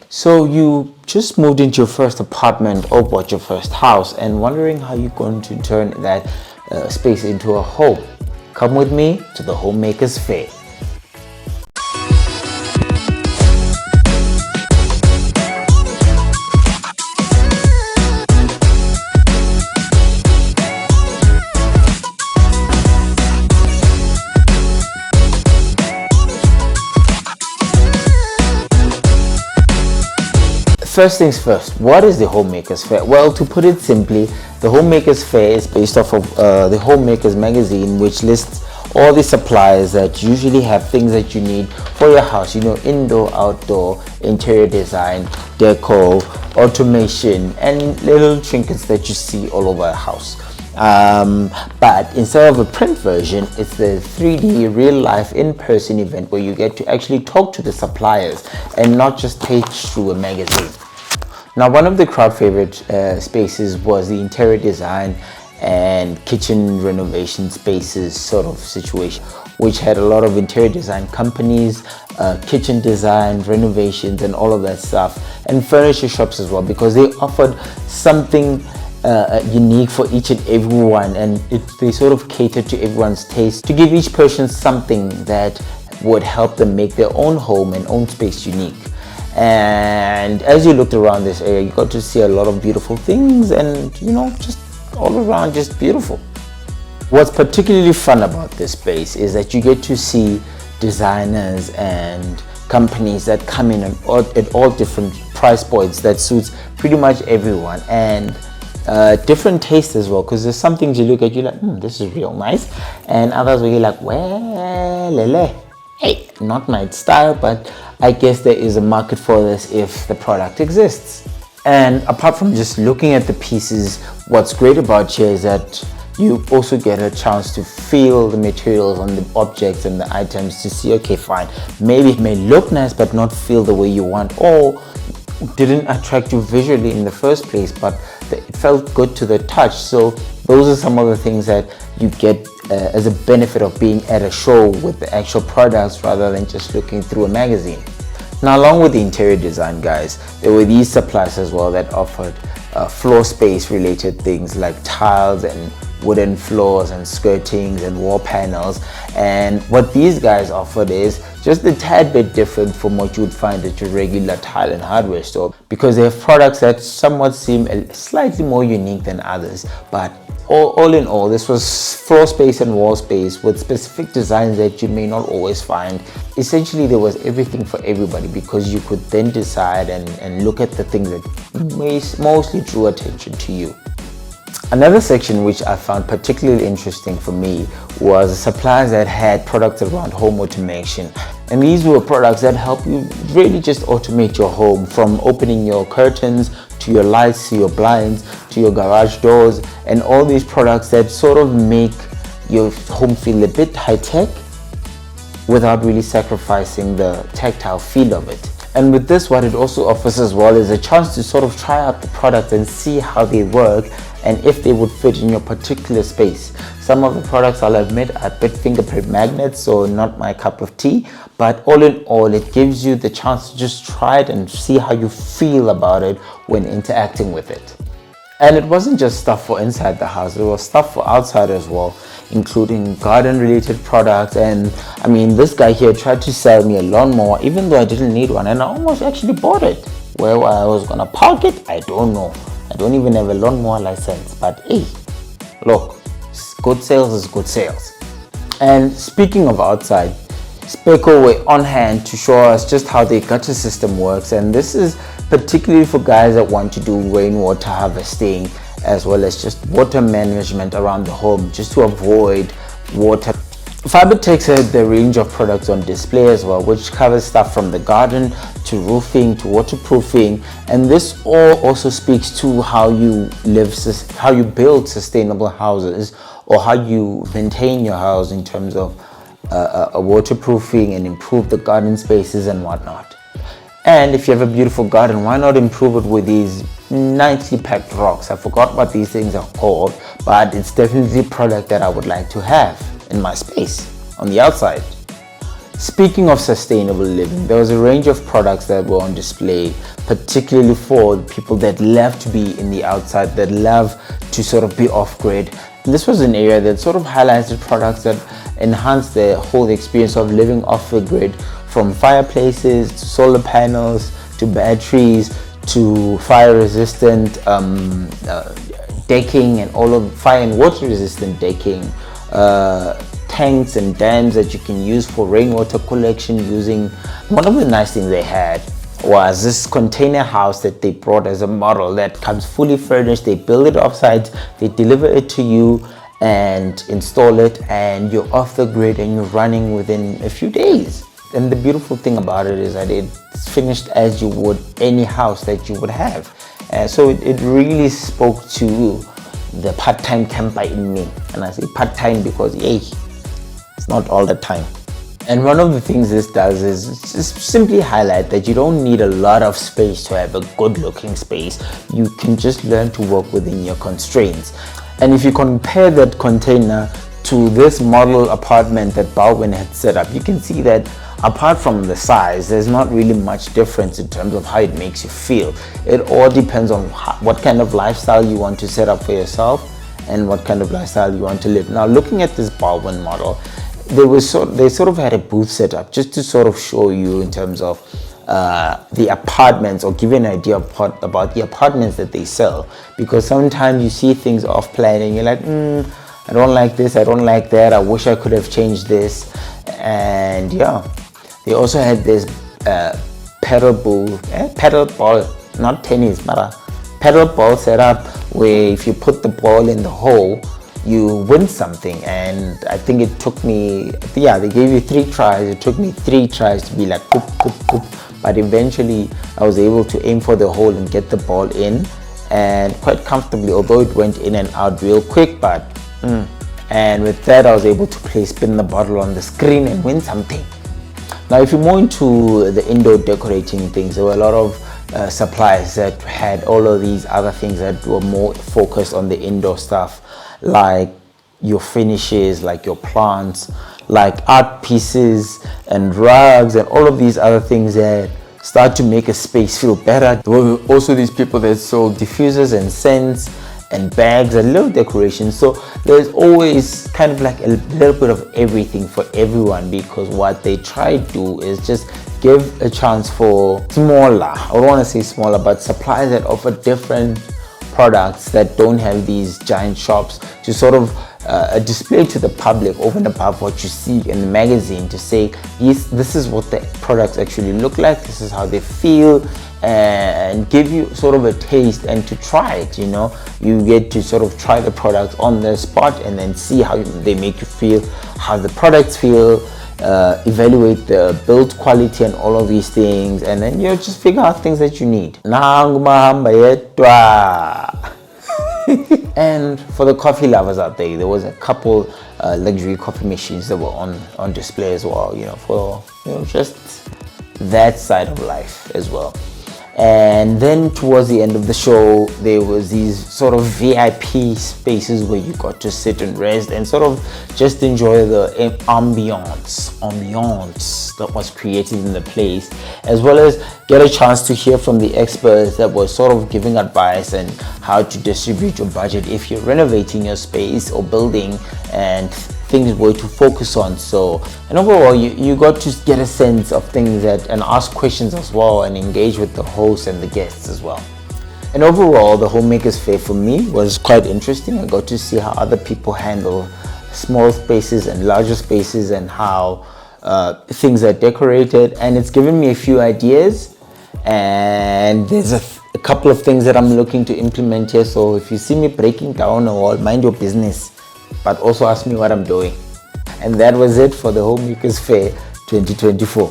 So you just moved into your first apartment or bought your first house and wondering how you're going to turn that space into a home. Come with me to the Homemakers Fair. First things first, what is the Homemakers Fair? Well, to put it simply, the Homemakers Fair is based off of the Homemakers magazine, which lists all the suppliers that usually have things that you need for your house, you know, indoor, outdoor, interior design, decor, automation, and little trinkets that you see all over a house. But instead of a print version, it's the 3D real life in-person event where you get to actually talk to the suppliers and not just page through a magazine. Now, one of the crowd favorite spaces was the interior design and kitchen renovation spaces sort of situation, which had a lot of interior design companies, kitchen design, renovations, and all of that stuff, and furniture shops as well, because they offered something unique for each and everyone, and they sort of catered to everyone's taste to give each person something that would help them make their own home and own space unique. And as you looked around this area, you got to see a lot of beautiful things, and you know, just all around just beautiful. What's particularly fun about this space is that you get to see designers and companies that come in at all different price points that suits pretty much everyone, and different tastes as well, because there's some things you look at, you're like, this is real nice, and others where you're like, well, hey, not my style, but I guess there is a market for this if the product exists. And apart from just looking at the pieces, what's great about here is that you also get a chance to feel the materials on the objects and the items to see, okay, fine, maybe it may look nice but not feel the way you want, or didn't attract you visually in the first place, but it felt good to the touch. So those are some of the things that you get as a benefit of being at a show with the actual products rather than just looking through a magazine. Now, along with the interior design guys, there were these suppliers as well that offered floor space related things like tiles and wooden floors and skirtings and wall panels. And what these guys offered is just a tad bit different from what you would find at your regular tile and hardware store, because they have products that somewhat seem slightly more unique than others. But all in all, this was floor space and wall space with specific designs that you may not always find. Essentially, there was everything for everybody, because you could then decide and look at the things that mostly drew attention to you. Another section which I found particularly interesting for me was the suppliers that had products around home automation. And these were products that help you really just automate your home, from opening your curtains to your lights to your blinds to your garage doors, and all these products that sort of make your home feel a bit high-tech without really sacrificing the tactile feel of it. And with this, what it also offers as well is a chance to sort of try out the product and see how they work and if they would fit in your particular space. Some of the products, I'll admit, are a bit fingerprint magnets, so not my cup of tea, but all in all, it gives you the chance to just try it and see how you feel about it when interacting with it. And it wasn't just stuff for inside the house, there was stuff for outside as well, including garden related products. And I mean, this guy here tried to sell me a lawnmower even though I didn't need one, and I almost actually bought it. Where I was gonna park it, I don't know. I don't even have a lawnmower license, but hey, look, good sales is good sales. And speaking of outside, Speco were on hand to show us just how their gutter system works, and this is particularly for guys that want to do rainwater harvesting as well as just water management around the home, just to avoid water. Fibertex had the range of products on display as well, which covers stuff from the garden to roofing to waterproofing, and this all also speaks to how you build sustainable houses, or how you maintain your house in terms of waterproofing and improve the garden spaces and whatnot. And if you have a beautiful garden, why not improve it with these nicely packed rocks? I forgot what these things are called, but it's definitely a product that I would like to have in my space on the outside. Speaking of sustainable living, there was a range of products that were on display, particularly for people that love to be in the outside, that love to sort of be off-grid. This was an area that sort of highlighted products that enhance the whole experience of living off the grid, from fireplaces to solar panels to batteries to fire-resistant decking and all of fire and water-resistant decking. Tanks and dams that you can use for rainwater collection using. One of the nice things they had was this container house that they brought as a model that comes fully furnished. They build it offsite, they deliver it to you and install it, and you're off the grid and you're running within a few days. And the beautiful thing about it is that it's finished as you would any house that you would have. So it really spoke to the part-time camper in me. And I say part-time because it's not all the time. And one of the things this does is just simply highlight that you don't need a lot of space to have a good looking space. You can just learn to work within your constraints. And if you compare that container to this model apartment that Baldwin had set up, you can see that apart from the size, there's not really much difference in terms of how it makes you feel. It all depends on what kind of lifestyle you want to set up for yourself and what kind of lifestyle you want to live. Now, looking at this Baldwin model, they sort of had a booth set up just to sort of show you in terms of the apartments, or give you an idea about the apartments that they sell, because sometimes you see things off plan and you're like, I don't like this, I don't like that, I wish I could have changed this. And they also had this pedal ball, not tennis, but a pedal ball set up where if you put the ball in the hole, you win something. And I think it took me, they gave you 3 tries. It took me 3 tries to be like poop, poop, poop. But eventually I was able to aim for the hole and get the ball in, and quite comfortably, although it went in and out real quick. But and with that, I was able to spin the bottle on the screen and win something. Now, if you're more into the indoor decorating things, there were a lot of suppliers that had all of these other things that were more focused on the indoor stuff, like your finishes, like your plants, like art pieces and rugs and all of these other things that start to make a space feel better. There were also these people that sold diffusers and scents and bags and little decorations. So there's always kind of like a little bit of everything for everyone, because what they try to do is just give a chance for smaller, I don't want to say smaller, but suppliers that offer different products that don't have these giant shops to sort of display to the public over and above what you see in the magazine, to say, yes, this is what the products actually look like, this is how they feel, and give you sort of a taste and to try it. You get to sort of try the products on the spot and then see how they make you feel, how the products feel, evaluate the build quality and all of these things, and then you just figure out things that you need. And for the coffee lovers out there was a couple luxury coffee machines that were on display as well, for just that side of life as well. And then towards the end of the show, there was these sort of VIP spaces where you got to sit and rest and sort of just enjoy the ambiance that was created in the place, as well as get a chance to hear from the experts that were sort of giving advice and how to distribute your budget if you're renovating your space or building, and things were to focus on. So, and overall, you got to get a sense of things and ask questions as well, and engage with the hosts and the guests as well. And overall, the Homemakers Fair for me was quite interesting. I got to see how other people handle small spaces and larger spaces, and how things are decorated, and it's given me a few ideas, and there's a couple of things that I'm looking to implement here. So if you see me breaking down a wall, mind your business, but also ask me what I'm doing. And that was it for the Homemakers Fair 2024.